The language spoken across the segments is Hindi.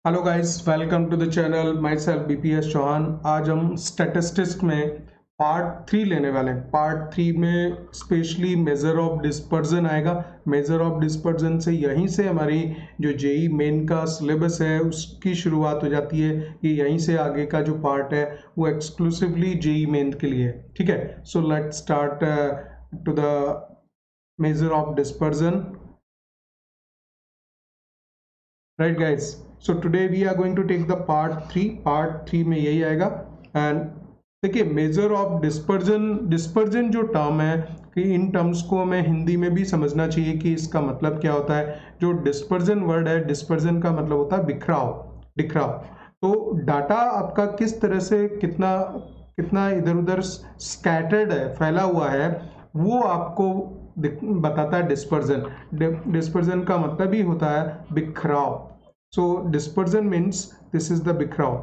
Hello guys, welcome to the channel. Myself BPS Chauhan. आज हम स्टैटिस्टिक्स में पार्ट 3 लेने वाले हैं। पार्ट 3 में स्पेशली मेजर ऑफ डिस्पर्जन आएगा। मेजर ऑफ डिस्पर्जन से यहीं से हमारी जो जेई मेन का सिलेबस है उसकी शुरुआत हो जाती है। ये यहीं से आगे का जो पार्ट है वो एक्सक्लूसिवली जेई मेन के लिए है। ठीक है, so let's start to the measure of dispersion. Right guys, so today we are going to take the part 3 में यही आएगा। एंड देखिए, मेजर ऑफ डिस्पर्जन, डिस्पर्जन जो टर्म है कि इन टर्म्स को हमें हिंदी में भी समझना चाहिए कि इसका मतलब क्या होता है। जो डिस्पर्जन वर्ड है, डिस्पर्जन का मतलब होता है बिखराव, बिखराव। तो डाटा आपका किस तरह से कितना कितना इधर उधर स्कैटर्ड है, फैला हुआ है, वो आपको बताता है डिस्पर्जन। डिस्पर्जन का मतलब ही होता है बिखराव। So dispersion means this is the बिखराव।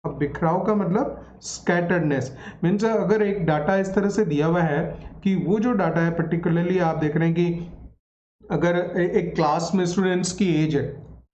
अब बिखराव का मतलब स्कैटर्डनेस मीन्स अगर एक डाटा इस तरह से दिया हुआ है कि वो जो डाटा है, पर्टिकुलरली आप देख रहे हैं कि अगर एक क्लास में स्टूडेंट्स की एज है,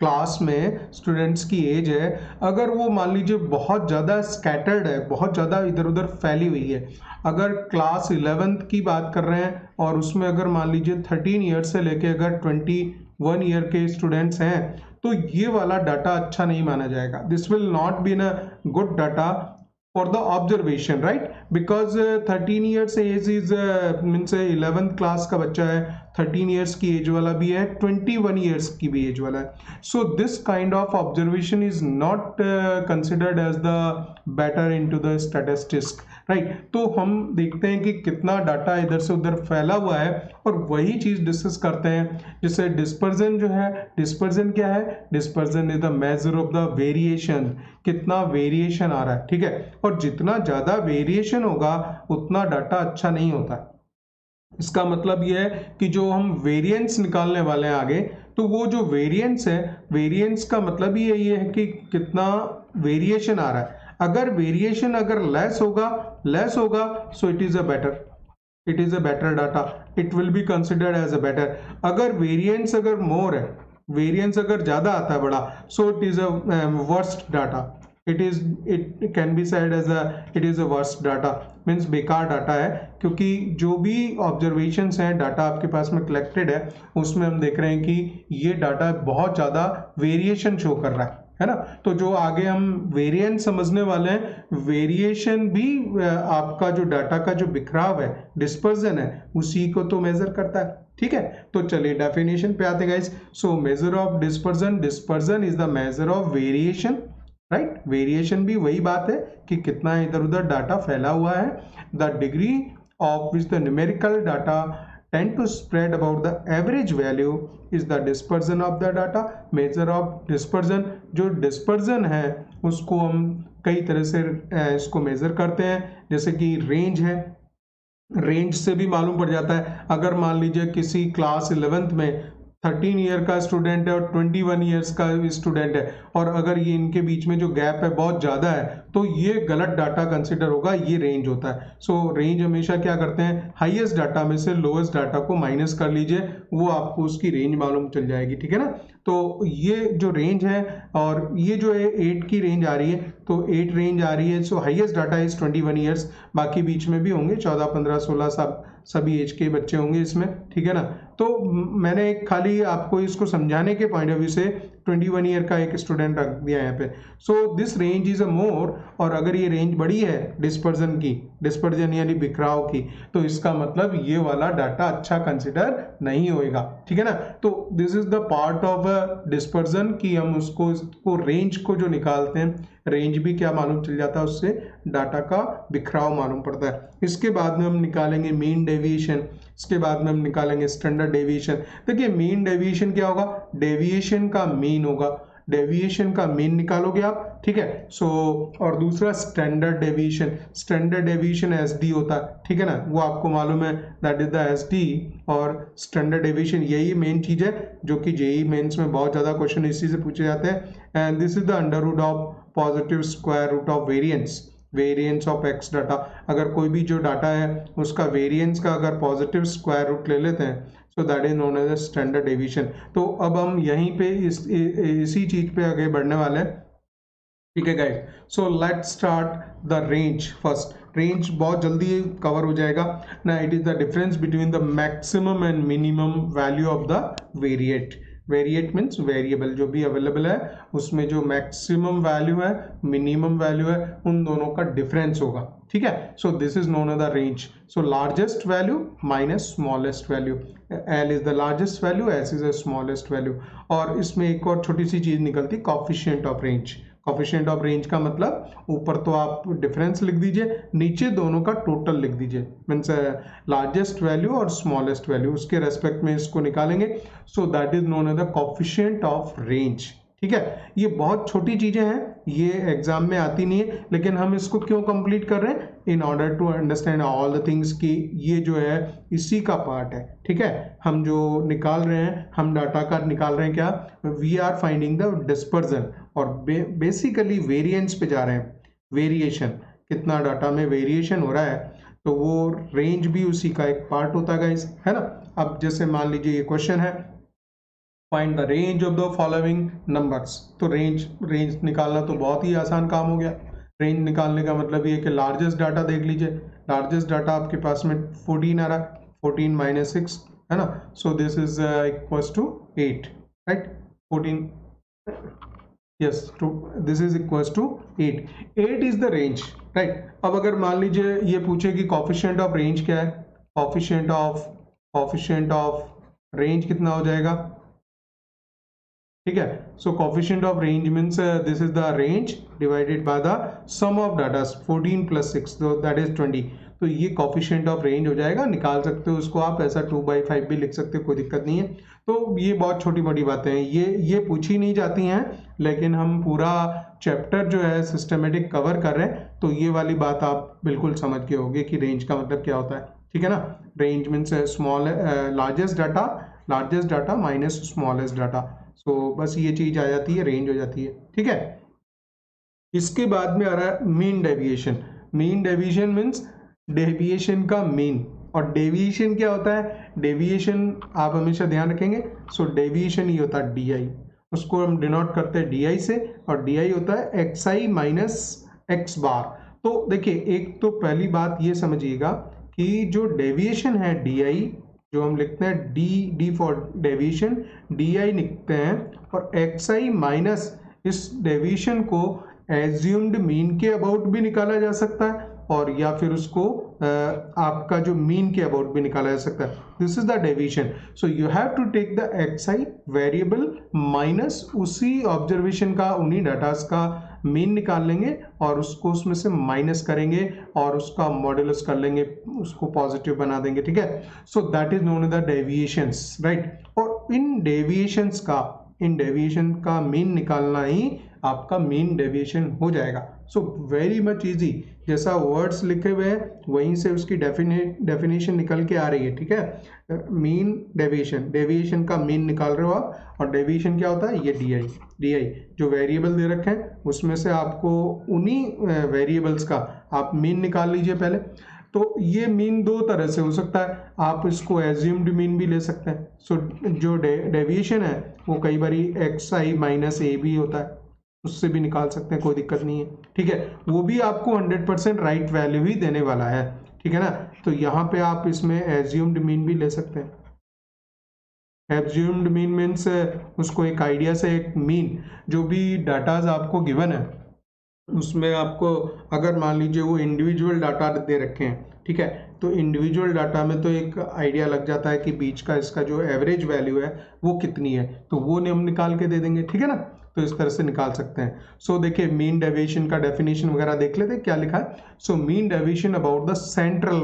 क्लास में स्टूडेंट्स की एज है, अगर वो मान लीजिए बहुत ज़्यादा स्कैटर्ड है, बहुत ज़्यादा इधर उधर फैली हुई है। अगर क्लास 11th की बात कर रहे हैं और उसमें अगर मान लीजिए 13 ईयर से लेके अगर 21 ईयर के स्टूडेंट्स हैं, तो ये वाला डाटा अच्छा नहीं माना जाएगा। This will not be a good data for the observation, right? Because 13 years age is means 11th class का बच्चा है, 13 years की एज वाला भी है, 21 years की भी एज वाला है। So this kind of observation is not considered as the better into the statistics, right? तो हम देखते हैं कि कितना डाटा इधर से उधर फैला हुआ है और वही चीज डिस्कस करते हैं। जैसे डिस्पर्जन जो है, डिस्पर्जन क्या है? Dispersion is the measure of the variation, कितना वेरिएशन आ रहा है। ठीक है, और जितना ज्यादा वेरिएशन होगा उतना डाटा अच्छा नहीं होता। इसका मतलब यह है कि जो हम वेरिएंस निकालने वाले हैं आगे, तो वो जो वेरिएंस है, वेरिएंस का मतलब ही यही है कि कितना वेरिएशन आ रहा है। अगर वेरिएशन अगर लेस होगा so it is a better, it is a better data, it will be considered as a better. अगर वेरिएंस अगर मोर है, वेरिएंस अगर ज्यादा आता है बड़ा, so it is a worst data. It can be said as a it is a worst data, means बेकार डाटा है। क्योंकि जो भी ऑब्जर्वेशंस हैं, डाटा आपके पास में कलेक्टेड है, उसमें हम देख रहे हैं कि ये डाटा बहुत ज्यादा वेरिएशन शो कर रहा है ना। तो जो आगे हम वेरिएंस समझने वाले हैं, वेरिएशन भी आपका जो डाटा का जो बिखराव है, डिस्पर्जन है, उसी को तो मेजर करता है। ठीक है, तो चलिए डेफिनेशन पे आते guys. So major of dispersion, dispersion is the measure of variation, right? Variation भी वही बात है कि कितना इधर उधर डाटा फैला हुआ है। The degree of which the numerical data tend to spread about the average value is the dispersion of the data. measure of dispersion, जो dispersion है उसको हम कई तरह से इसको मेजर करते हैं। जैसे कि रेंज है, रेंज से भी मालूम पड़ जाता है। अगर मान लीजिए किसी क्लास 11th में 13 ईयर का स्टूडेंट है और 21 ईयर्स का स्टूडेंट है, और अगर ये इनके बीच में जो गैप है बहुत ज़्यादा है, तो ये गलत डाटा कंसिडर होगा, ये रेंज होता है। सो रेंज हमेशा क्या करते हैं, हाईएस्ट डाटा में से लोएस्ट डाटा को माइनस कर लीजिए, वो आपको उसकी रेंज मालूम चल जाएगी। ठीक है ना। तो ये जो रेंज है, और ये जो है 8 की रेंज आ रही है, तो 8 रेंज आ रही है। सो हाईएस्ट डाटा इज 21 ईयर्स, बाकी बीच में भी होंगे 14, 15, 16 सभी एज के बच्चे होंगे इसमें। ठीक है ना। तो मैंने खाली आपको इसको समझाने के पॉइंट ऑफ व्यू से 21 ईयर का एक स्टूडेंट रख दिया यहाँ पे। So this range is a more, और अगर ये रेंज बड़ी है डिस्पर्जन की, डिस्पर्जन यानी बिखराव की, तो इसका मतलब ये वाला डाटा अच्छा कंसिडर नहीं होएगा। ठीक है ना। तो this is the part of dispersion कि हम उसको रेंज को जो निकालते हैं, रेंज भी क्या मालूम चल जाता है, उससे डाटा का बिखराव मालूम पड़ता है। इसके बाद में हम निकालेंगे मीन डेविएशन, इसके बाद में हम निकालेंगे स्टैंडर्ड डेविएशन। देखिए, मीन डेविएशन क्या होगा, डेविएशन का मीन होगा, डेविएशन का मीन निकालोगे आप। ठीक है। सो और दूसरा standard deviation, standard deviation SD होता है। ठीक है ना, वो आपको मालूम है, दैट इज द एसडी और स्टैंडर्ड डेविएशन। यही मेन चीज है जो कि जेई मेंस में बहुत ज्यादा क्वेश्चन इसी से पूछे जाते हैं। And this is the under root of positive square root of variance, variance of X data. अगर कोई भी जो डाटा है उसका वेरिएंस का अगर पॉजिटिव स्क्वायर रूट ले लेते हैं, so that is known as standard deviation. तो अब हम यहीं पे इसी चीज पे आगे बढ़ने वाले हैं, ठीक है guys. So let's start the range first. Range बहुत जल्दी कवर हो जाएगा ना। It is the difference between the maximum and minimum value of the variate. Variate means variable जो भी अवेलेबल है उसमें जो मैक्सिमम वैल्यू है मिनिमम वैल्यू है उन दोनों का डिफरेंस होगा, ठीक है। So this is known as the range. So largest value minus smallest value, L is the largest value, S is the smallest value. और इसमें एक और छोटी सी चीज निकलती, coefficient of range. Coefficient of range का मतलब ऊपर तो आप डिफरेंस लिख दीजिए, नीचे दोनों का टोटल लिख दीजिए, मीन्स लार्जेस्ट वैल्यू और स्मॉलेस्ट वैल्यू उसके रेस्पेक्ट में इसको निकालेंगे। So that is known as the coefficient of range, ठीक है। ये बहुत छोटी चीजें हैं, ये एग्जाम में आती नहीं है, लेकिन हम इसको क्यों कंप्लीट कर रहे हैं, in order to understand all the things की ये जो है इसी का पार्ट है, ठीक है। हम जो निकाल रहे हैं, हम डाटा का निकाल रहे हैं क्या, we are finding the dispersion और बेसिकली वेरिएंस पे जा रहे हैं, वेरिएशन कितना डाटा में वेरिएशन हो रहा है, तो वो रेंज भी उसी का एक पार्ट होता है गाइस, है ना। अब जैसे मान लीजिए ये क्वेश्चन है, find the range of the following numbers. तो रेंज निकालना तो बहुत ही आसान काम हो गया। रेंज निकालने का मतलब ये कि लार्जेस्ट डाटा देख लीजिए, लार्जेस्ट डाटा आपके पास में 14 आ रहा है, 14 माइनस 6 है ना। So this is equals to 8, right. 14, yes, to this is equals to 8। 8 is the range, right. अब अगर मान लीजिए ये पूछे कि कॉफिशिएंट ऑफ रेंज क्या है, कॉफिशिएंट ऑफ रेंज कितना हो जाएगा, ठीक है। So coefficient of range means this is the range divided by the sum of data, 14 plus 6 that is 20। तो ये कोफिशिएंट ऑफ रेंज हो जाएगा, निकाल सकते हो उसको आप, ऐसा 2/5 भी लिख सकते हो, कोई दिक्कत नहीं है। तो ये बहुत छोटी मोटी बातें हैं, ये पूछी नहीं जाती हैं, लेकिन हम पूरा चैप्टर जो है सिस्टमेटिक कवर कर रहे हैं, तो ये वाली बात आप बिल्कुल समझ के होगे कि रेंज का मतलब क्या होता है, ठीक है ना। Range means small largest data minus smallest data. So बस ये चीज आ जाती है, रेंज हो जाती है, ठीक है। इसके बाद में आ रहा है mean deviation. Mean deviation means deviation का मीन। और डेविएशन क्या होता है, डेविएशन आप हमेशा ध्यान रखेंगे। सो डेविएशन ये होता है डी आई, उसको हम डिनोट करते हैं डी आई से, और डी आई होता है x i minus x bar. तो देखिए, एक तो पहली बात ये समझिएगा कि जो डेविएशन है डी आई, जो हम लिखते हैं D for deviation, D I लिखते हैं, और एक्स आई माइनस इस डेविएशन को एज्यूम्ड मीन के अबाउट भी निकाला जा सकता है, और या फिर उसको आपका जो मीन के अबाउट भी निकाला जा सकता है। This is the deviation. So you have to take the x i variable minus उसी ऑब्जर्वेशन का, उन्हीं डाटास का मीन निकाल लेंगे और उसको उसमें से माइनस करेंगे और उसका मॉड्यूलस कर लेंगे, उसको पॉजिटिव बना देंगे, ठीक है। So that is known as the deviations, right. और इन डेविएशन का मीन निकालना ही आपका मीन डेविएशन हो जाएगा। सो वेरी मच इजी, जैसा वर्ड्स लिखे हुए हैं वहीं से उसकी डेफिनेशन निकल के आ रही है, ठीक है। मीन डेविएशन का मीन निकाल रहे हो आप, और डेविएशन क्या होता है, ये डी आई जो वेरिएबल दे रखे हैं उसमें से आपको उन्हीं वेरिएबल्स का आप मीन निकाल लीजिए पहले। तो ये मीन दो तरह से हो सकता है, आप इसको एज्यूम्ड मीन भी ले सकते हैं। सो जो डेविएशन है वो कई बार एक्स आई माइनस ए भी होता है, उससे भी निकाल सकते हैं, कोई दिक्कत नहीं है, ठीक है। वो भी आपको 100% राइट वैल्यू ही देने वाला है, ठीक है ना। तो यहाँ पे आप इसमें एज्यूम्ड मीन भी ले सकते हैं। एज्यूम्ड मीन मीन्स उसको एक आइडिया से एक मीन, जो भी डाटाज आपको गिवन है उसमें आपको, अगर मान लीजिए वो इंडिविजुअल डाटा दे रखे हैं, ठीक है, तो इंडिविजुअल डाटा में तो एक आइडिया लग जाता है कि बीच का इसका जो एवरेज वैल्यू है वो कितनी है, तो वो हम निकाल के दे देंगे, ठीक है ना। तो इस तरह से निकाल सकते हैं। सो देखिए, मीन डेविएशन का डेफिनेशन वगैरह देख लेते हैं क्या लिखा है। So mean deviation about the central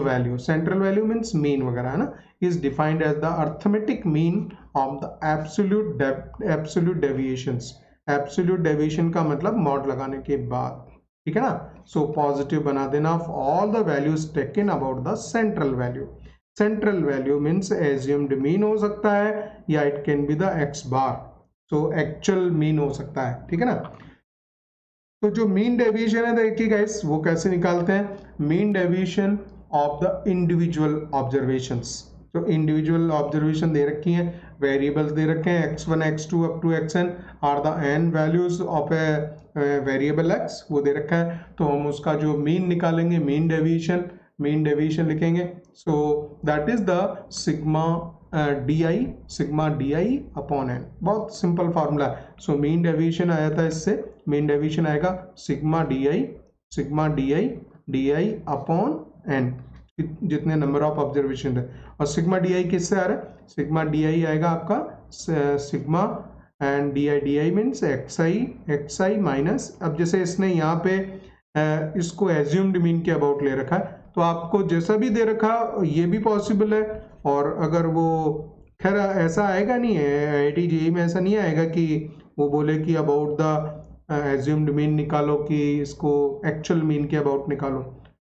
value means mean वगैरह, है ना, is defined as the arithmetic mean of the absolute deviations. Absolute deviation का मतलब मॉड लगाने के बाद, ठीक है ना। सो पॉजिटिव बना देना of all the values taken about the central value means assumed mean हो सकता है, या it can be the x bar, तो एक्चुअल मीन हो सकता है, ठीक है ना। तो जो मीन डेविएशन है देखिए गाइस, वो कैसे निकालते हैं, mean deviation of the individual observations. तो इंडिविजुअल ऑब्जर्वेशन दे रखी हैं, वेरिएबल्स दे रखे हैं x1 x2 up to xn are the n values of a variable x, वो दे रखा है। तो हम उसका जो मीन निकालेंगे, मीन डेविएशन लिखेंगे। So that is the sigma d upon n, बहुत सिंपल फार्मूला है। सो मीन डेविएशन आया था, इससे मीन डेविएशन आएगा sigma d i upon n, जितने नंबर ऑफ ऑब्जर्वेशन है। और सिग्मा डी आई किससे आ रहा है? सिग्मा डी आई आएगा आपका sigma and D I means x i minus, अब जैसे इसने यहाँ पे इसको एज्यूम्ड मीन के अबाउट ले रखा है, तो आपको जैसा भी दे रखा ये भी पॉसिबल है। और अगर वो खैर ऐसा आएगा नहीं है, आईआईटी जेईई में ऐसा नहीं आएगा कि वो बोले कि अबाउट द एज्यूम्ड मीन निकालो कि इसको एक्चुअल मीन के अबाउट निकालो,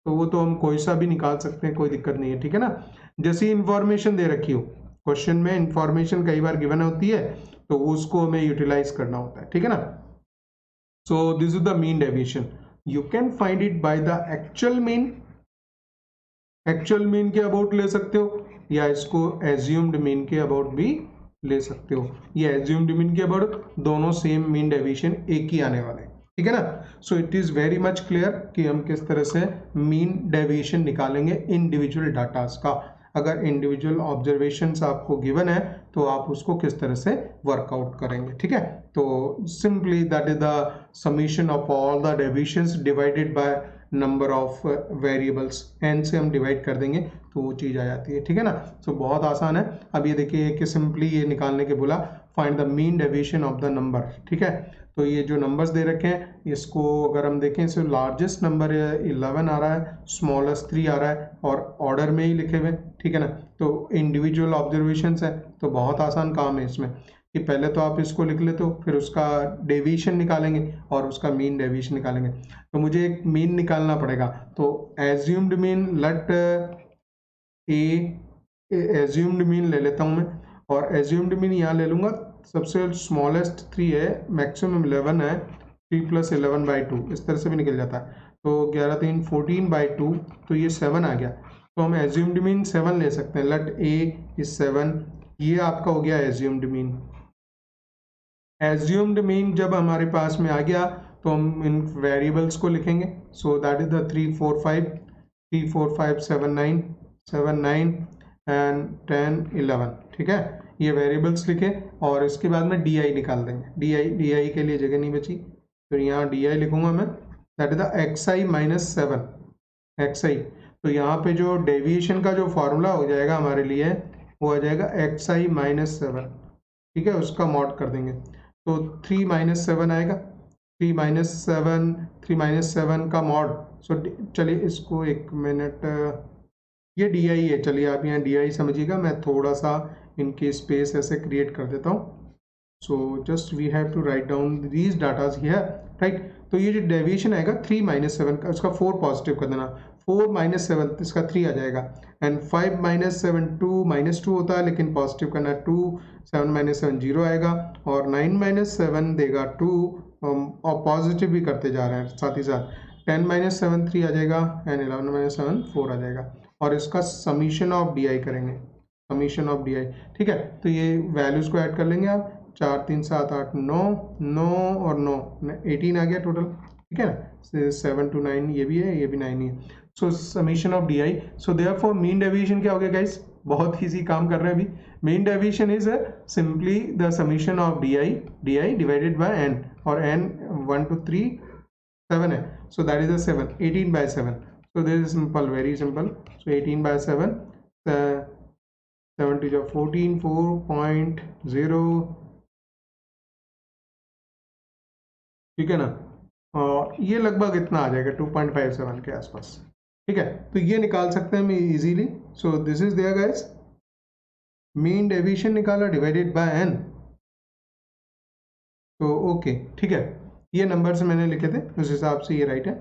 तो वो तो हम कोई सा भी निकाल सकते हैं, कोई दिक्कत नहीं है, ठीक है ना। जैसी इंफॉर्मेशन दे रखी हो, क्वेश्चन में इंफॉर्मेशन कई बार गिवन होती है, तो उसको हमें यूटिलाइज करना होता है, ठीक है ना। So this is the mean deviation, you can find it by the actual mean के अबाउट ले सकते हो, या इसको एज्यूम्ड मीन के अबाउट भी ले सकते हो। ये एज्यूम्ड मीन के अबाउट दोनों सेम मीन डेविएशन एक ही आने वाले, ठीक है ना। सो it is very much clear कि हम किस तरह से मीन डेविएशन निकालेंगे इंडिविजुअल डाटास का। अगर इंडिविजुअल ऑब्जर्वेशंस आपको गिवन है तो आप उसको किस तरह से वर्कआउट करेंगे, ठीक है। तो simply that is the summation of all the deviations divided by number of variables, n से हम डिवाइड कर देंगे तो वो चीज़ आ जाती है, ठीक है ना। सो बहुत आसान है। अब ये देखिए कि सिंपली ये निकालने के बोला find the mean deviation of the number, ठीक है। तो ये जो नंबर्स दे रखे हैं, इसको अगर हम देखें, इससे लार्जेस्ट नंबर 11 आ रहा है, स्मॉलेस्ट 3 आ रहा है, और ऑर्डर में ही लिखे हुए, ठीक है ना। तो इंडिविजुअल ऑब्जर्वेशंस है, तो बहुत आसान काम है इसमें कि पहले तो आप इसको लिख लेते हो, फिर उसका डेविएशन निकालेंगे और उसका मीन डेविएशन निकालेंगे। तो मुझे एक मीन निकालना पड़ेगा, तो एज्यूम्ड मीन एज्यूम्ड मीन ले लेता हूँ मैं, और एज्यूम्ड मीन यहाँ ले लूँगा, सबसे स्मॉलेस्ट 3 है, मैक्सिमम 11 है, 3 + 11/2 इस तरह से भी निकल जाता है। तो 11 3 14/2, तो ये 7 आ गया। तो हम एज्यूम्ड मीन 7 ले सकते हैं, लेट ए इज 7, ये आपका हो गया एज्यूम्ड मीन। एज्यूम्ड मीन जब हमारे पास में आ गया तो हम इन वेरिएबल्स को लिखेंगे। So that is the 3 4 5 7 9 and 10 11, ठीक है। ये वेरिएबल्स लिखे और इसके बाद में डी आई निकाल देंगे। डी आई के लिए जगह नहीं बची, तो यहाँ डी आई लिखूंगा मैं, that is the x i minus 7 x i. तो यहाँ पे जो डेविएशन का जो फॉर्मूला हो जाएगा हमारे लिए, वो आ जाएगा एक्स आई माइनस 7, ठीक है, उसका मॉड कर देंगे। तो 3 - 7 आएगा, 3 - 7 का मॉड। सो चलिए इसको एक मिनट, ये डी आई है, चलिए आप यहाँ डी आई समझिएगा, मैं थोड़ा सा इनकी स्पेस ऐसे क्रिएट कर देता हूँ। So just we have to write down these datas here, right. तो ये जो डेविएशन आएगा 3 - 7 का, उसका 4 पॉजिटिव कर देना, 4 - 7 इसका 3 आ जाएगा, एंड 5 - 7 -2 होता है, लेकिन पॉजिटिव करना 2, 7 - 7 0 आएगा, और 9 - 7 देगा 2, और पॉजिटिव भी करते जा रहे हैं साथ ही साथ। 10 - 7 3 आ जाएगा, एंड 11 - 7 4 आ जाएगा, और इसका समीशन ऑफ डी आई करेंगे, समीशन ऑफ डी आई, ठीक है। तो ये वैल्यूज को ऐड कर लेंगे आप, 4 3 7 8 9 9 और 9 18 आ गया टोटल, ठीक है ना। 7 to 9 ये भी है, ये भी 9 ही है। So summation of d i. So therefore mean deviation क्या हो गया गाइस, बहुत इजी काम कर रहे हैं अभी। Mean deviation is simply the summation of d i divided by n, और एन 1 to 3 7 है, so that is 7, 18/7। So this is simple, very simple. So 18/7, 7 to 14, 4.0, ठीक है ना। और ये लगभग इतना आ जाएगा 2.57 के आसपास, ठीक है। तो ये निकाल सकते हैं हम easily. So this is there guys, mean deviation निकाला डिवाइडेड बाय एन। तो ओके, ठीक है, ये नंबर्स मैंने लिखे थे, उस हिसाब से ये राइट है।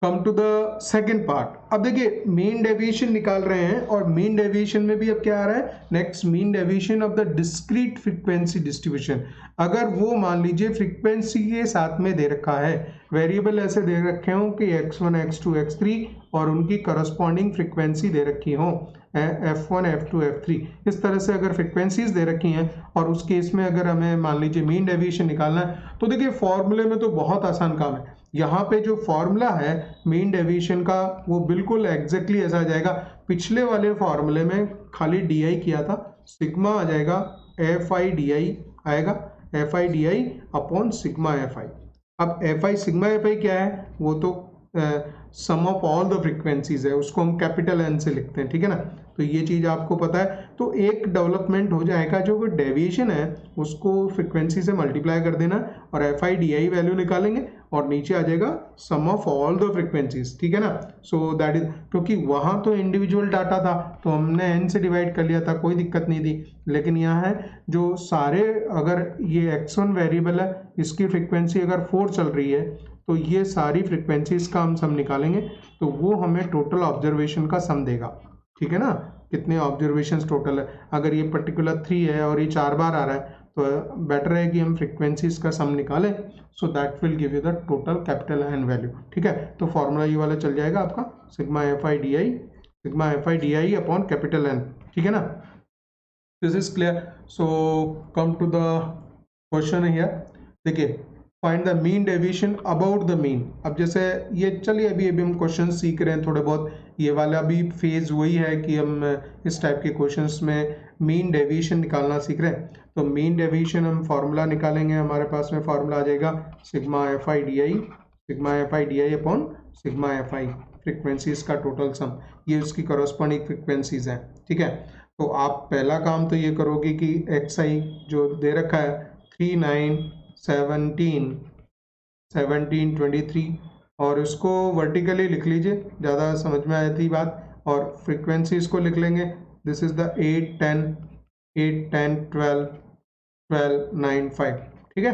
Come to the second part. अब देखिए मीन डेविएशन निकाल रहे हैं, और मीन डेविएशन में भी अब क्या आ रहा है next, mean deviation of the discrete frequency distribution. अगर वो मान लीजिए फ्रीक्वेंसी के साथ में दे रखा है, वेरिएबल ऐसे दे रखे हों कि x1 x2 x3 और उनकी करस्पॉन्डिंग फ्रीक्वेंसी दे रखी हो, F1 F2 F3 इस तरह से अगर फ्रिक्वेंसीज दे रखी हैं और उस केस में अगर हमें मान लीजिए मीन डेविएशन निकालना है तो देखिए फॉर्मूले में तो बहुत आसान काम है। यहाँ पे जो फॉर्मूला है मीन डेविएशन का वो बिल्कुल एग्जैक्टली ऐसा आ जाएगा। पिछले वाले फॉर्मूले में खाली डी किया था, सिग्मा आ जाएगा एफ आई डी आई आएगा, f i d i upon sigma f i. अब f i sigma f i क्या है, वो तो sum of all the frequencies है, उसको हम कैपिटल एन से लिखते हैं, ठीक है ना। तो ये चीज़ आपको पता है। तो एक डेवलपमेंट हो जाएगा, जो डेविएशन है उसको फ्रीक्वेंसी से मल्टीप्लाई कर देना और F i d I value निकालेंगे और नीचे आ जाएगा सम ऑफ ऑल द फ्रीक्वेंसीज, ठीक है ना। सो दैट इज, क्योंकि वहाँ तो इंडिविजुअल डाटा था तो हमने एन से डिवाइड कर लिया था, कोई दिक्कत नहीं थी। लेकिन यहाँ है जो सारे, अगर ये x1 वेरिएबल है, इसकी फ्रीक्वेंसी अगर 4 चल रही है तो ये सारी फ्रीक्वेंसीज का हम सम निकालेंगे तो वो हमें टोटल ऑब्जर्वेशन का सम देगा, ठीक है ना। कितने ऑब्जर्वेशंस टोटल है, अगर ये पर्टिकुलर 3 है और ये 4 बार आ रहा है तो बेटर है कि हम फ्रीक्वेंसीज का सम निकालें, so that will give you the total capital n value, ठीक है। तो फॉर्मूला ये वाला चल जाएगा आपका sigma f i d i upon capital n, ठीक है ना। This is clear. So come to the question here. देखिए find the mean deviation about the mean. अब जैसे ये चलिए अभी हम क्वेश्चन सीख रहे हैं थोड़े बहुत, ये वाला भी फेज वही है कि हम इस टाइप के क्वेश्चंस में मीन डेविएशन निकालना सीख रहे हैं। तो मीन डेविएशन हम फार्मूला निकालेंगे, हमारे पास में फार्मूला आ जाएगा sigma f i d i upon sigma f I, frequencies का टोटल सम, ये उसकी करस्पॉन्डिंग फ्रिक्वेंसीज हैं, ठीक है। तो आप पहला काम तो ये करोगे कि एक्स आई जो दे रखा है 3, 9, 17, 23 और उसको वर्टिकली लिख लीजिए, ज़्यादा समझ में आती बात। और फ्रीक्वेंसीज को लिख लेंगे, दिस इज़ द 8, 10, 12, 9, 5, ठीक है।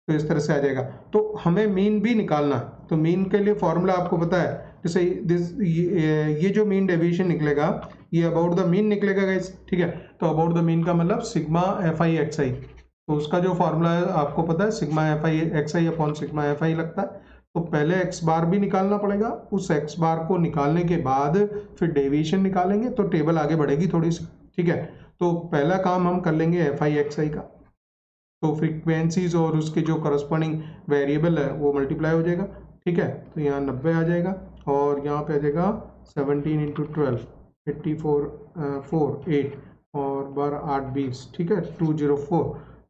तो इस तरह से आ जाएगा। तो हमें मीन भी निकालना है, तो मीन के लिए फॉर्मूला आपको पता है, जैसे ये जो मीन डेविएशन निकलेगा ये अबाउट द मीन निकलेगा गाइस, ठीक है। तो अबाउट द मीन का मतलब sigma f i x i, तो उसका जो फॉर्मूला है आपको पता है sigma f i x i upon sigma f आई लगता है। तो पहले एक्स बार भी निकालना पड़ेगा, उस एक्स बार को निकालने के बाद फिर डेविएशन निकालेंगे तो टेबल आगे बढ़ेगी थोड़ी सी, ठीक है। तो पहला काम हम कर लेंगे एफ आई एक्स आई का, तो फ्रीक्वेंसीज और उसके जो करस्पॉन्डिंग वेरिएबल है वो मल्टीप्लाई हो जाएगा, ठीक है। तो यहाँ 90 आ जाएगा और यहाँ पे आ जाएगा 17 × 12 84 4 8 और 12 8 20, ठीक है, 204।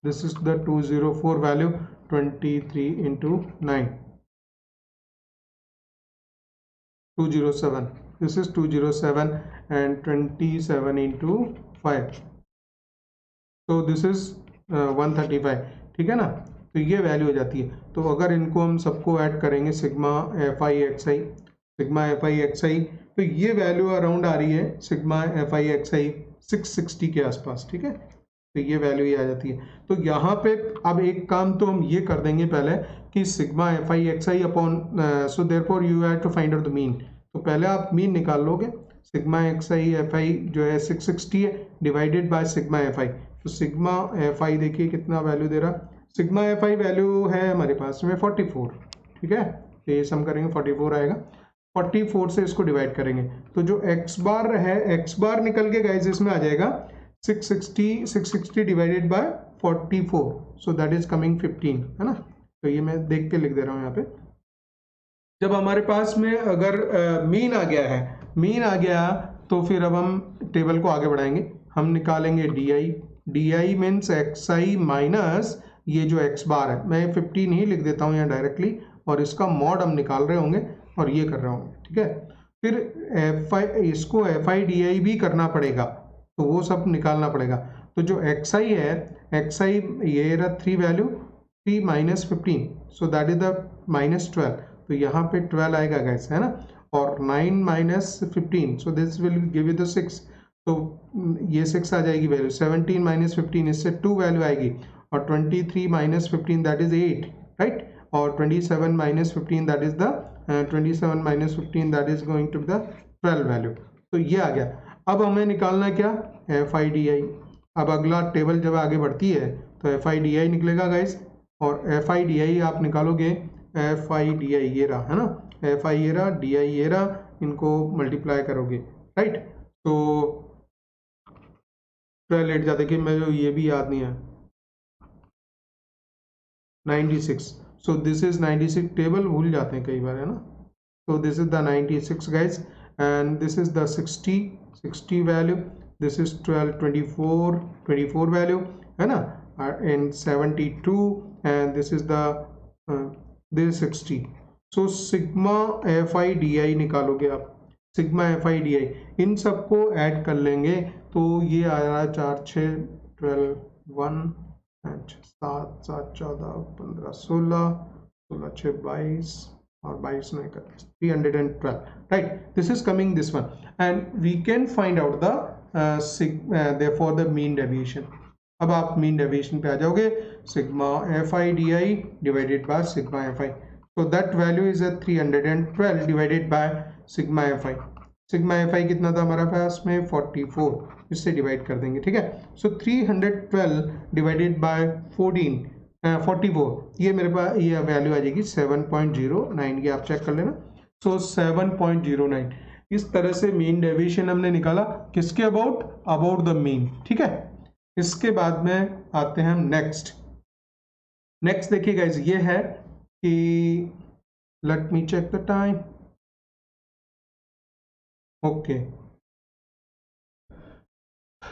This is the 204 value, 23 × 9, 207. This is 207 and 27 × 5. So this is 135, ठीक है ना। तो ये वैल्यू हो जाती है। तो अगर इनको हम सबको ऐड करेंगे sigma f i x i, तो ये वैल्यू अराउंड आ रही है सिग्मा एफ आई एक्स आई 660 के आसपास, ठीक है। तो ये वैल्यू ही आ जाती है। तो यहाँ पे अब एक काम तो हम ये कर देंगे पहले कि sigma f i x i upon, so therefore you have to find out the mean. तो पहले आप मीन निकाल लोगे, sigma x i f i जो है 660 है divided by sigma f i. तो सिग्मा एफ आई देखिए कितना वैल्यू दे रहा, सिग्मा एफ आई वैल्यू है हमारे पास में 44, ठीक है। तो ये सम करेंगे 44 आएगा, 44 से इसको डिवाइड करेंगे तो जो एक्स बार है, एक्स बार निकल के गाइस इसमें आ जाएगा 660 divided by 44, so that is coming 15, है ना। तो ये मैं देख के लिख दे रहा हूँ यहाँ पे। जब हमारे पास में अगर मीन आ गया तो फिर अब हम टेबल को आगे बढ़ाएंगे, हम निकालेंगे D I means x i minus ये जो एक्स बार है, मैं 15 ही लिख देता हूँ यहाँ डायरेक्टली, और इसका मॉड हम निकाल रहे होंगे और ये कर रहे होंगे, ठीक है। फिर इसको एफ आई डी आई भी करना पड़ेगा, तो वो सब निकालना पड़ेगा। तो जो एक्स आई है, एक्स आई ये रहा 3 value, 3 - 15, so that is the -12। तो यहाँ पे 12 आएगा गैस, है ना। और 9 - 15, so this will give you the 6। तो ये 6 आ जाएगी वैल्यू, 17 - 15 इससे 2 वैल्यू आएगी, और 23 - 15 दैट इज 8, राइट। और 27 - 15 that is the 27 - 15 that is going to the 12 value. तो ये आ गया। अब हमें निकालना क्या, एफ आई डी आई। अब अगला टेबल जब आगे बढ़ती है तो एफ आई डी आई निकलेगा गाइस, और एफ आई डी आई आप निकालोगे, एफ आई डी आई ये रहा, है ना, एफ आई ये रहा, डी आई ये रहा, इनको मल्टीप्लाई करोगे, राइट। तो 12 8 जा, देखिए मेरे ये भी याद नहीं है, 96, सो दिस इज 96, टेबल भूल जाते हैं कई बार, है ना। So this is the 96 guys, and this is the 60 value, this is 12 24 value, है ना, and 72, and this is the this is 60. So sigma fi di निकालोगे आप, सिग्मा fi di, इन सबको ऐड कर लेंगे तो ये आ रहा है 4 6 12 1 7 7 14 15 16 16 6 22 और 22 नहीं करते, 312, right? This is coming this one, and we can find out the therefore the mean deviation. अब आप mean deviation पे आ जाओगे, sigma fi di divided by sigma fi, so that value is a 312 divided by sigma fi. Sigma fi कितना था हमारा पास में 44, इससे डिवाइड कर देंगे, ठीक है। सो 312 डिवाइडेड बाय 44, ये मेरे पास ये वैल्यू आ जाएगी 7.09 की, आप चेक कर लेना। सो 7.09, इस तरह से मीन डेविएशन हमने निकाला, किसके अबाउट द मीन, ठीक है। इसके बाद में आते हैं हम नेक्स्ट देखिए गाइस, ये है कि let me check the time, okay.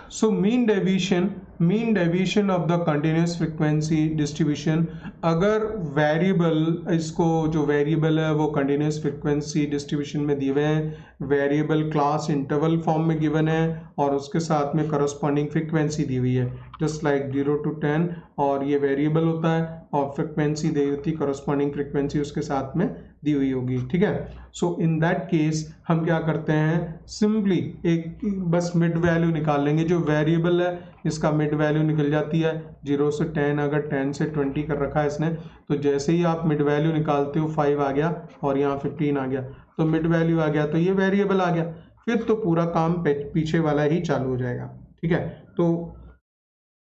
So mean deviation of the continuous frequency distribution, अगर वेरिएबल, इसको जो वेरिएबल है वो continuous frequency distribution में दिए हुए हैं, वेरिएबल क्लास इंटरवल फॉर्म में गिवन है और उसके साथ में करस्पॉन्डिंग फ्रीक्वेंसी दी हुई है, जस्ट लाइक 0 to 10, और ये वेरिएबल होता है और फ्रीक्वेंसी दी होती है, करस्पॉन्डिंग फ्रीक्वेंसी उसके साथ में दी हुई होगी, ठीक है। सो इन दैट केस हम क्या करते हैं, सिंपली एक बस मिड वैल्यू निकाल लेंगे, जो वेरिएबल है इसका मिड वैल्यू निकल जाती है 0 से 10, अगर 10 से 20 कर रखा है इसने, तो जैसे ही आप मिड वैल्यू निकालते हो 5 आ गया और यहाँ 15 आ गया, तो मिड वैल्यू आ गया तो ये वेरिएबल आ गया, फिर तो पूरा काम पीछे वाला ही चालू हो जाएगा, ठीक है। तो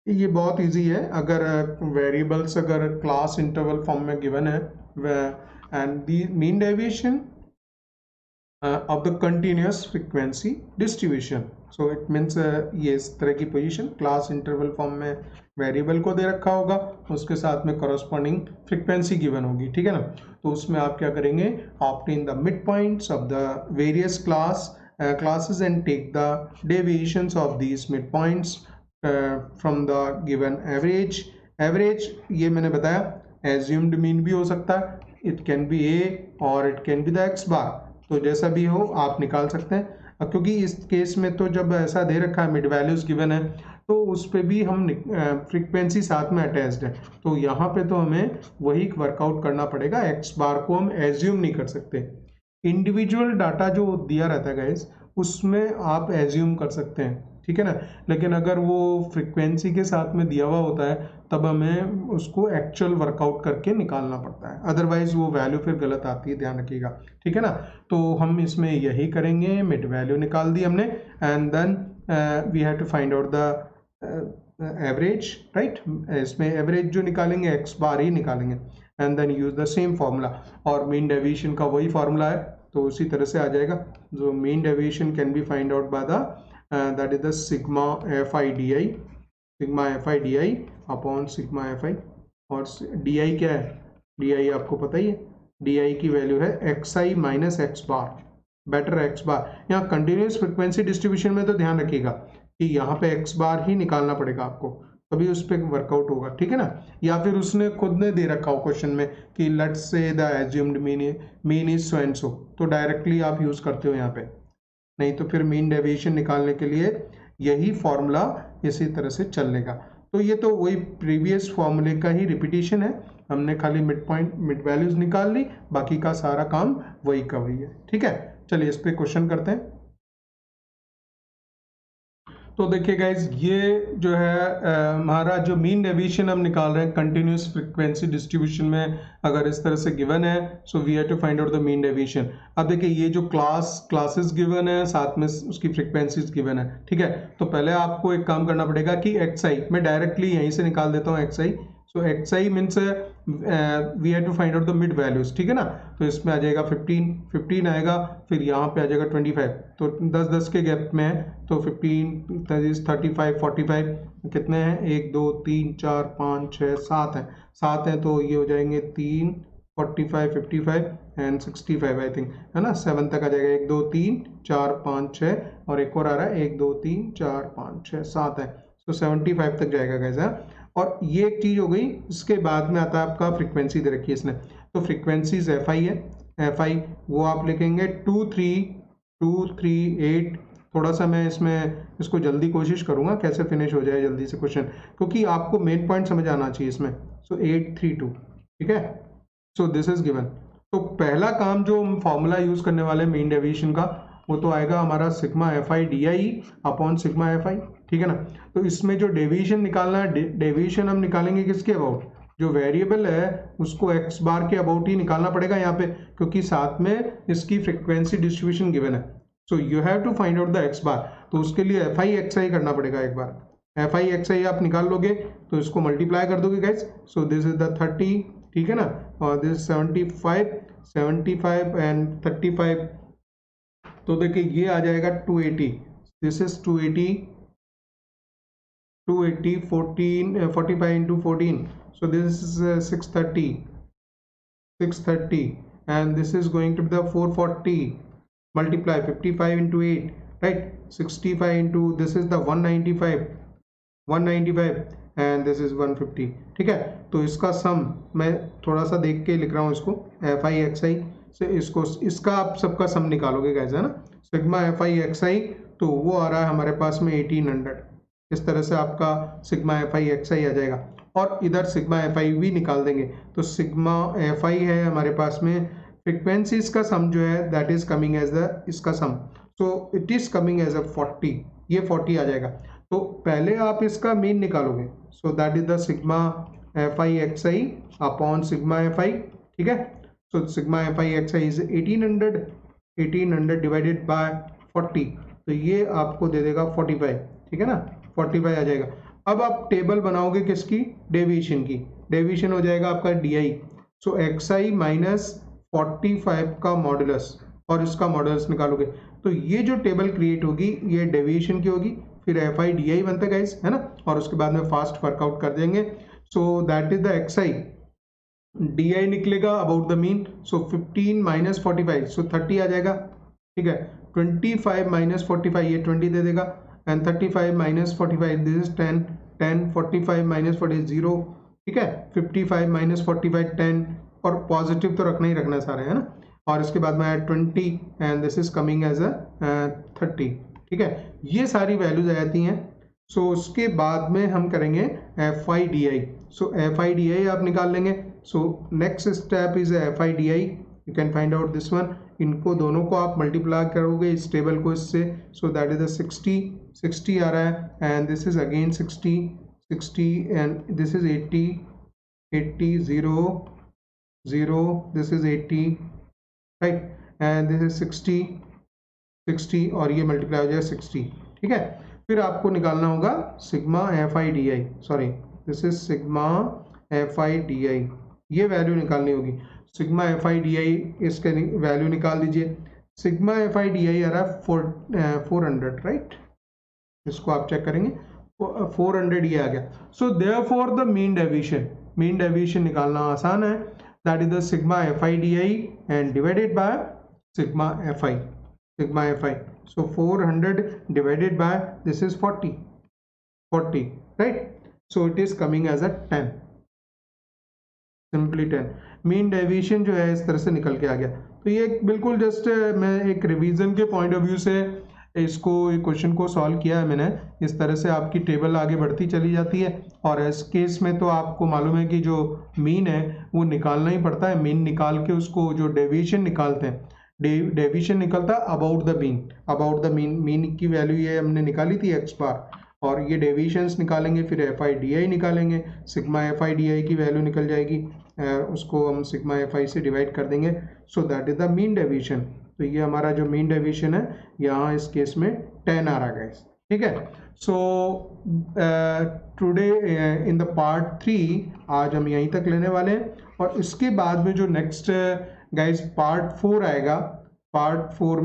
ये बहुत इजी है, अगर वेरिएबल्स अगर क्लास इंटरवल फॉर्म में गिवन है, and the mean deviation of the continuous frequency distribution, so it means ये इस तरह की पोजीशन क्लास इंटरवल फॉर्म में वेरिएबल को दे रखा होगा, उसके साथ में corresponding फ्रीक्वेंसी गिवन होगी, ठीक है ना। तो उसमें आप क्या करेंगे, obtain the midpoints of the various classes and take the deviations of these midpoints from the given average ये मैंने बताया assumed mean भी हो सकता है, it can be a or it can be the x bar, तो जैसा भी हो आप निकाल सकते हैं। क्योंकि इस केस में तो जब ऐसा दे रखा है मिड वैल्यूज गिवन है, तो उस पर भी हम फ्रीक्वेंसी साथ में अटैच्ड है, तो यहाँ पे तो हमें वही वर्कआउट करना पड़ेगा, एक्स बार को हम एज्यूम नहीं कर सकते। इंडिविजुअल डाटा जो दिया रहता है गाइस, उसमें आप एज्यूम कर सकते हैं, ठीक है ना, लेकिन अगर वो फ्रीक्वेंसी के साथ में दिया हुआ होता है तब हमें उसको एक्चुअल वर्कआउट करके निकालना पड़ता है, अदरवाइज वो वैल्यू फिर गलत आती है, ध्यान रखिएगा, ठीक है ना। तो हम इसमें यही करेंगे, मिड वैल्यू निकाल दी हमने, and then we have to find out the average, right. इसमें एवरेज जो निकालेंगे एक्स बार ही निकालेंगे, and then use the same formula, और मीन डेविएशन का वही फार्मूला है, तो उसी तरह से आ जाएगा। जो mean deviation can be find out by the that is the sigma fi di upon sigma fi, और di क्या है, di आपको पता ही है, di की वैल्यू है xi माइनस एक्स बार, बेटर एक्स बार। यहाँ कंटिन्यूस फ्रीक्वेंसी डिस्ट्रीब्यूशन में तो ध्यान रखिएगा कि यहाँ पे एक्स बार ही निकालना पड़ेगा आपको, तभी उस पर वर्कआउट होगा, ठीक है ना। या फिर उसने खुद ने दे रखा हो क्वेश्चन में कि let's say the assumed mean is so and so, तो डायरेक्टली आप यूज करते हो यहाँ पे, नहीं तो फिर मीन डेविएशन निकालने के लिए यही फॉर्मूला इसी तरह से चलेगा। तो ये तो वही प्रीवियस फॉर्मूले का ही रिपीटिशन है, हमने खाली मिड वैल्यूज निकाल ली, बाकी का सारा काम वही का वही है, ठीक है। चलिए इस पे क्वेश्चन करते हैं। तो देखिए गाइज, ये जो है हमारा जो मीन डेविएशन हम निकाल रहे हैं कंटिन्यूस फ्रीक्वेंसी डिस्ट्रीब्यूशन में, अगर इस तरह से गिवन है, so we have to find out the mean deviation. अब देखिए ये जो क्लासेस गिवन है, साथ में उसकी फ्रीक्वेंसीज गिवन है, ठीक है। तो पहले आपको एक काम करना पड़ेगा कि एक्स आई, मैं डायरेक्टली यहीं से निकाल देता हूँ x i, so xi means we have to find out the mid values, ठीक है ना। तो इसमें आ जाएगा 15 आएगा, फिर यहाँ पे आ जाएगा 25, तो 10 के गैप में है, तो 15 35 45 कितने हैं, 1 2 3 4 5 6 7 है, 7 है, तो ये हो जाएंगे 3 45 55 एंड 65 आई थिंक, है ना। 7 तक आ जाएगा, 1 2 3 4 5 6 और एक और आ रहा है 1 2 3 4 5 6 7 है, तो 75 तक जाएगा कैसा। और ये एक चीज हो गई। इसके बाद में आता है आपका फ्रीक्वेंसी दे रखी है इसने, तो फ्रीक्वेंसीज एफ आई है, एफ आई वो आप लिखेंगे 23238। थोड़ा सा मैं इसको जल्दी कोशिश करूंगा कैसे फिनिश हो जाए जल्दी से क्वेश्चन, क्योंकि आपको मेन पॉइंट समझ आना चाहिए इसमें। सो 832, ठीक है। So this is given. तो पहला काम जो हम फॉर्मूला यूज करने वाले मीन डेविएशन का, वो तो आएगा हमारा sigma f i d i upon sigma f आई, ठीक है ना। तो इसमें जो डेविएशन निकालना है, डेविएशन हम निकालेंगे किसके अबाउट, जो वेरिएबल है उसको एक्स बार के अबाउट ही निकालना पड़ेगा यहाँ पे, क्योंकि साथ में इसकी फ्रीक्वेंसी डिस्ट्रीब्यूशन गिवन है। So you have to find out the x bar, तो उसके लिए एफ आई एक्स आई करना पड़ेगा एक बार। एफ आई एक्स आई आप निकाल लोगे तो इसको मल्टीप्लाई कर दोगे guys. So this is the 30, ठीक है ना, और दिस 75 एंड 35, तो देखिए ये आ जाएगा 280, this is 280 45 into 14, so this is 630 and this is going to be the 440 multiply 55 into 8, right, 65 into this is the 195 and this is 150, ठीक है। तो इसका सम मैं थोड़ा सा देख के लिख रहा हूँ इसको, एफ आई एक्स आई से इसको, इसका आप सबका सम निकालोगे कैसे, है ना। Sigma f i x i तो वो आ रहा है हमारे पास में 1800, इस तरह से आपका सिग्मा एफ आई एक्स आई आ जाएगा। और इधर सिग्मा एफ आई भी निकाल देंगे, तो सिग्मा एफ आई है हमारे पास में, फ्रिक्वेंसीज का सम जो है that is coming as the इसका sum, so it is coming as a 40, ये 40 आ जाएगा। तो पहले आप इसका मीन निकालोगे, सो that is the sigma f i x i upon sigma f आई, ठीक है। So sigma f i x I is 1800 divided by 40, तो ये आपको दे देगा 45, ठीक है ना, 45 आ जाएगा। अब आप टेबल बनाओगे किसकी, डेविएशन की, डेविएशन हो जाएगा आपका D i, so x i minus 45 का मॉडुलस और इसका मॉडुलस निकालोगे, तो ये जो टेबल क्रिएट होगी ये डेविएशन की होगी, फिर एफ आई डी आई बनता है गाइस, है ना, और उसके बाद में फास्ट वर्कआउट कर देंगे। So that is the x i, d i निकलेगा about the mean, so 15 minus 45, so 30 आ जाएगा, ठीक है। 25 माइनस 45 ये 20 दे देगा, and 35 minus 45 this is 10, 45 minus 40 0, ठीक है। 55 minus 45 10, और पॉजिटिव तो रखना ही रखना सारे, है ना। और इसके बाद में 20 and this is coming as a 30, ठीक है। ये सारी वैल्यूज आ जाती हैं। सो उसके बाद में हम करेंगे F i d i, so F i d आई आप निकाल लेंगे। So next step is F i d I, you can find out this one, इनको दोनों को आप मल्टीप्लाई करोगे इस टेबल को इससे, सो दैट इज द 60 आ रहा है and this is again 60 and this is 80 0 this is 80, right, and this is 60 और ये मल्टीप्लाई हो जाएगा 60, ठीक है। फिर आपको निकालना होगा sigma f i d i, sorry this is sigma f i d i, ये वैल्यू निकालनी होगी। Sigma f i d i इसके वैल्यू निकाल दीजिए, sigma f i d i आ रहा है 400, राइट, इसको आप चेक करेंगे 400 ये आ गया। So therefore the mean deviation निकालना आसान है, that is the sigma f i d i and divided by sigma f i, so 400 divided by this is 40, right, so it is coming as a 10, simply 10। Mean deviation जो है इस तरह से निकल के आ गया। तो ये बिल्कुल जस्ट मैं एक रिवीजन के पॉइंट ऑफ व्यू से इसको क्वेश्चन को सॉल्व किया है मैंने। इस तरह से आपकी टेबल आगे बढ़ती चली जाती है, और इस केस में तो आपको मालूम है कि जो मीन है वो निकालना ही पड़ता है। मीन निकाल के उसको जो डेविएशन निकालते हैं, डेविएशन निकलता है अबाउट द मीन, मीन की वैल्यू ये हमने निकाली थी एक्स बार, और ये डेविएशंस निकालेंगे, फिर एफ आई डी आई निकालेंगे, सिग्मा एफ आई डी आई की वैल्यू निकल जाएगी, उसको हम सिग्मा एफ आई से डिवाइड कर देंगे, so that is the mean deviation. तो ये हमारा जो मीन डेविएशन है यहाँ इस केस में 10 आ रहा है, ठीक है। So today in the part 3 आज हम यहीं तक लेने वाले हैं। और इसके बाद में जो नेक्स्ट गाइस पार्ट 4 आएगा, पार्ट फोर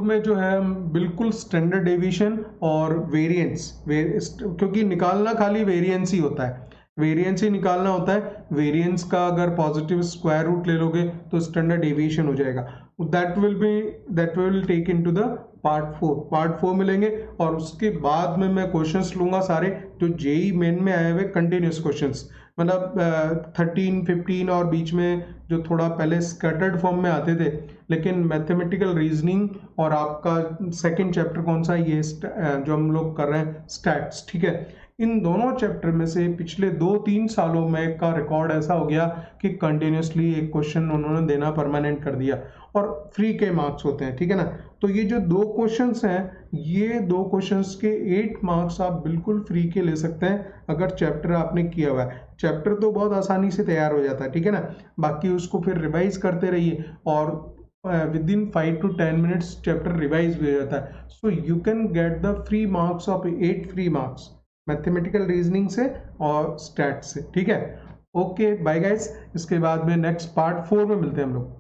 में जो है हम बिल्कुल स्टैंडर्ड डेविएशन और वेरिएंस, क्योंकि निकालना खाली वेरिएंस ही होता है, वेरिएंस ही निकालना होता है। वेरिएंस का अगर पॉजिटिव स्क्वायर रूट ले लोगे तो स्टैंडर्ड डेविएशन हो जाएगा। That will take into the part 4 मिलेंगे। और उसके बाद में मैं क्वेश्चंस लूंगा सारे जो जेई मेन में आए हुए कंटिन्यूस क्वेश्चंस, मतलब 13, 15 और बीच में जो थोड़ा पहले स्कैटर्ड फॉर्म में आते थे, लेकिन मैथमेटिकल रीजनिंग और आपका सेकंड चैप्टर कौन सा, ये जो हम लोग कर रहे हैं स्टैट्स, ठीक है। इन दोनों चैप्टर में से पिछले 2-3 सालों में का रिकॉर्ड ऐसा हो गया कि कंटिन्यूसली एक क्वेश्चन उन्होंने देना परमानेंट कर दिया और फ्री के मार्क्स होते हैं, ठीक है ना। तो ये जो 2 क्वेश्चंस हैं, ये 2 क्वेश्चंस के 8 मार्क्स आप बिल्कुल फ्री के ले सकते हैं अगर चैप्टर आपने किया हुआ है। चैप्टर तो बहुत आसानी से तैयार हो जाता है, ठीक है ना, बाकी उसको फिर रिवाइज करते रहिए और with in 5 to 10 minutes chapter revise भी हो जाता है। So you can get the free marks of 8 free marks mathematical reasoning से और स्टैट्स से, ठीक है। ओके बाय गाइस, इसके बाद में नेक्स्ट पार्ट 4 में मिलते हैं हम लोग।